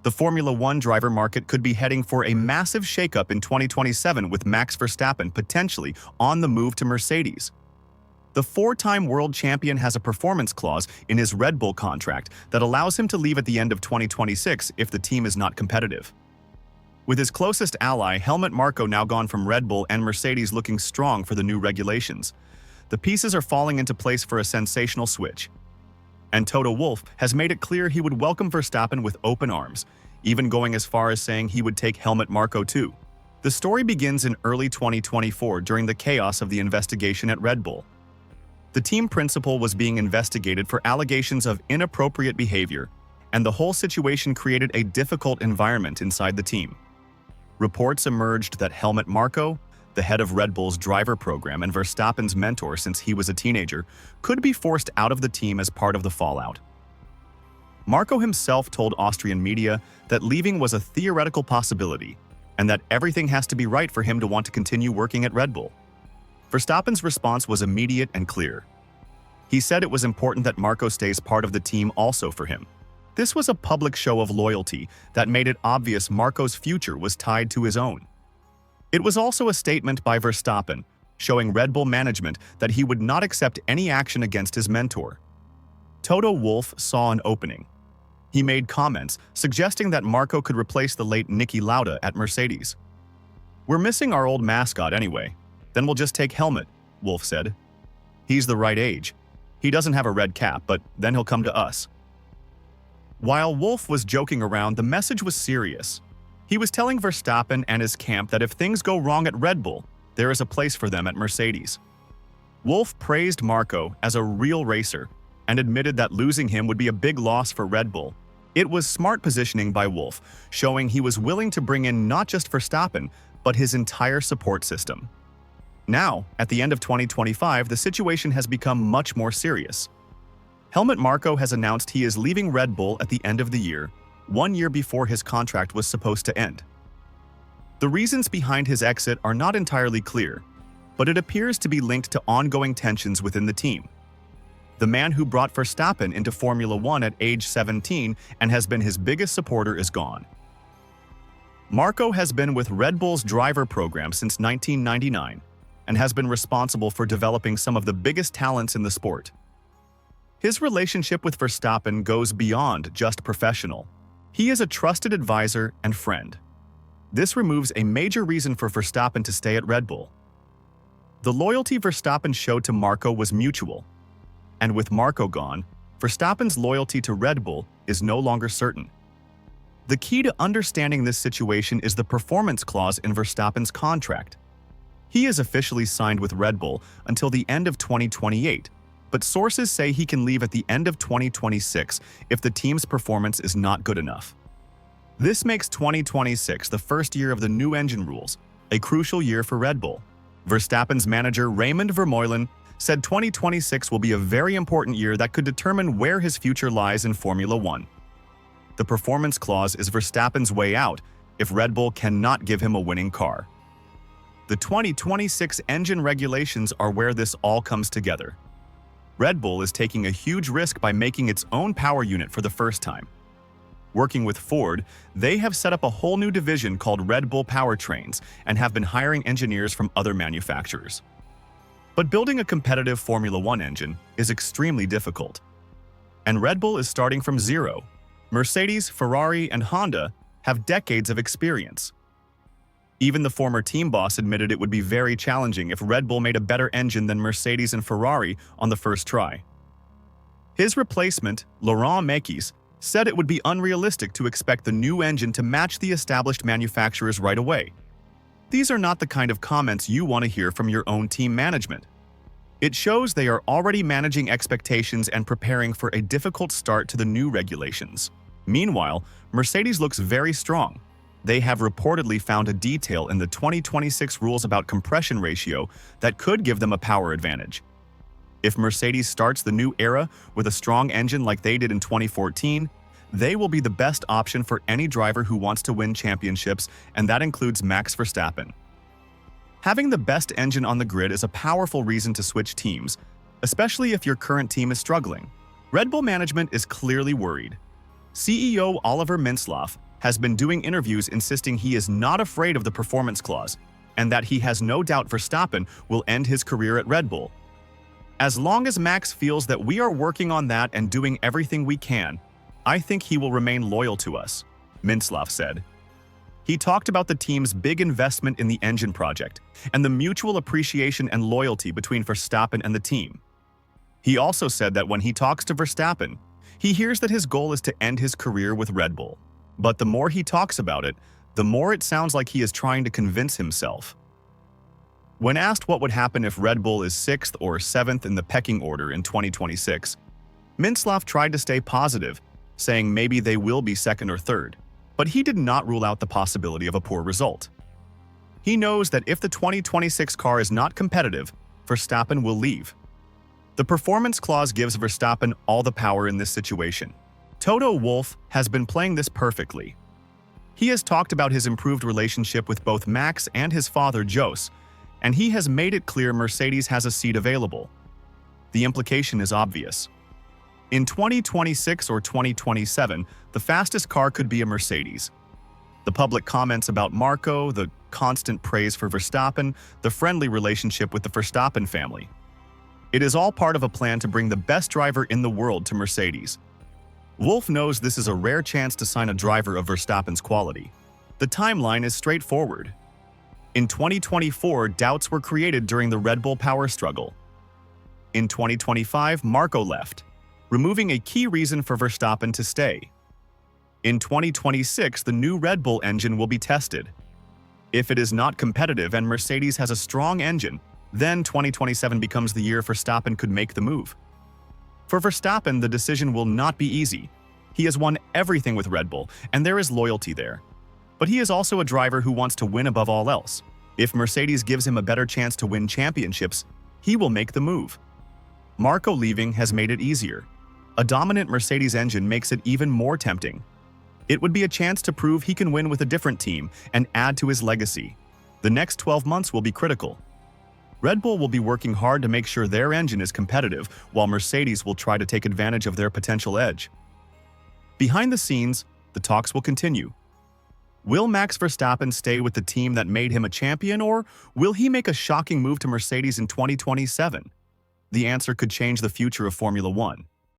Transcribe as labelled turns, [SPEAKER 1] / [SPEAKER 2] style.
[SPEAKER 1] The Formula One driver market could be heading for a massive shakeup in 2027 with Max Verstappen potentially on the move to Mercedes. The four-time world champion has a performance clause in his Red Bull contract that allows him to leave at the end of 2026 if the team is not competitive. With his closest ally, Helmut Marko, now gone from Red Bull and Mercedes looking strong for the new regulations, the pieces are falling into place for a sensational switch. And Toto Wolff has made it clear he would welcome Verstappen with open arms, even going as far as saying he would take Helmut Marko too. The story begins in early 2024 during the chaos of the investigation at Red Bull. The team principal was being investigated for allegations of inappropriate behavior, and the whole situation created a difficult environment inside the team. Reports emerged that Helmut Marko, the head of Red Bull's driver program and Verstappen's mentor since he was a teenager, could be forced out of the team as part of the fallout. Marko himself told Austrian media that leaving was a theoretical possibility and that everything has to be right for him to want to continue working at Red Bull. Verstappen's response was immediate and clear. He said it was important that Marko stays part of the team also for him. This was a public show of loyalty that made it obvious Marko's future was tied to his own. It was also a statement by Verstappen, showing Red Bull management that he would not accept any action against his mentor. Toto Wolff saw an opening. He made comments suggesting that Marko could replace the late Niki Lauda at Mercedes. "We're missing our old mascot anyway. Then we'll just take Helmut," Wolff said. "He's the right age. He doesn't have a red cap, but then he'll come to us." While Wolff was joking around, the message was serious. He was telling Verstappen and his camp that if things go wrong at Red Bull, there is a place for them at Mercedes. Wolff praised Marko as a real racer and admitted that losing him would be a big loss for Red Bull. It was smart positioning by Wolff, showing he was willing to bring in not just Verstappen, but his entire support system. Now, at the end of 2025, the situation has become much more serious. Helmut Marko has announced he is leaving Red Bull at the end of the year, 1 year before his contract was supposed to end. The reasons behind his exit are not entirely clear, but it appears to be linked to ongoing tensions within the team. The man who brought Verstappen into Formula One at age 17 and has been his biggest supporter is gone. Marko has been with Red Bull's driver program since 1999 and has been responsible for developing some of the biggest talents in the sport. His relationship with Verstappen goes beyond just professional. He is a trusted advisor and friend. This removes a major reason for Verstappen to stay at Red Bull. The loyalty Verstappen showed to Marko was mutual, and with Marko gone, Verstappen's loyalty to Red Bull is no longer certain. The key to understanding this situation is the performance clause in Verstappen's contract. He is officially signed with Red Bull until the end of 2028, but sources say he can leave at the end of 2026 if the team's performance is not good enough. This makes 2026 the first year of the new engine rules, a crucial year for Red Bull. Verstappen's manager Raymond Vermeulen said 2026 will be a very important year that could determine where his future lies in Formula One. The performance clause is Verstappen's way out if Red Bull cannot give him a winning car. The 2026 engine regulations are where this all comes together. Red Bull is taking a huge risk by making its own power unit for the first time. Working with Ford, they have set up a whole new division called Red Bull Powertrains and have been hiring engineers from other manufacturers. But building a competitive Formula One engine is extremely difficult. And Red Bull is starting from zero. Mercedes, Ferrari, and Honda have decades of experience. Even the former team boss admitted it would be very challenging if Red Bull made a better engine than Mercedes and Ferrari on the first try. His replacement, Laurent Mekies, said it would be unrealistic to expect the new engine to match the established manufacturers right away. These are not the kind of comments you want to hear from your own team management. It shows they are already managing expectations and preparing for a difficult start to the new regulations. Meanwhile, Mercedes looks very strong. They have reportedly found a detail in the 2026 rules about compression ratio that could give them a power advantage. If Mercedes starts the new era with a strong engine like they did in 2014, they will be the best option for any driver who wants to win championships, and that includes Max Verstappen. Having the best engine on the grid is a powerful reason to switch teams, especially if your current team is struggling. Red Bull management is clearly worried. CEO Oliver Mintzlaff has been doing interviews insisting he is not afraid of the performance clause and that he has no doubt Verstappen will end his career at Red Bull. As long as Max feels that we are working on that and doing everything we can, I think he will remain loyal to us, Mintzlaff said. He talked about the team's big investment in the engine project and the mutual appreciation and loyalty between Verstappen and the team. He also said that when he talks to Verstappen, he hears that his goal is to end his career with Red Bull. But the more he talks about it, the more it sounds like he is trying to convince himself. When asked what would happen if Red Bull is 6th or 7th in the pecking order in 2026, Mintzlaff tried to stay positive, saying maybe they will be 2nd or 3rd, but he did not rule out the possibility of a poor result. He knows that if the 2026 car is not competitive, Verstappen will leave. The performance clause gives Verstappen all the power in this situation. Toto Wolff has been playing this perfectly. He has talked about his improved relationship with both Max and his father, Jos, and he has made it clear Mercedes has a seat available. The implication is obvious. In 2026 or 2027, the fastest car could be a Mercedes. The public comments about Marko, the constant praise for Verstappen, the friendly relationship with the Verstappen family. It is all part of a plan to bring the best driver in the world to Mercedes. Wolff knows this is a rare chance to sign a driver of Verstappen's quality. The timeline is straightforward. In 2024, doubts were created during the Red Bull power struggle. In 2025, Marko left, removing a key reason for Verstappen to stay. In 2026, the new Red Bull engine will be tested. If it is not competitive and Mercedes has a strong engine, then 2027 becomes the year Verstappen could make the move. For Verstappen, the decision will not be easy. He has won everything with Red Bull, and there is loyalty there. But he is also a driver who wants to win above all else. If Mercedes gives him a better chance to win championships, he will make the move. Marko leaving has made it easier. A dominant Mercedes engine makes it even more tempting. It would be a chance to prove he can win with a different team and add to his legacy. The next 12 months will be critical. Red Bull will be working hard to make sure their engine is competitive, while Mercedes will try to take advantage of their potential edge. Behind the scenes, the talks will continue. Will Max Verstappen stay with the team that made him a champion, or will he make a shocking move to Mercedes in 2027? The answer could change the future of Formula One.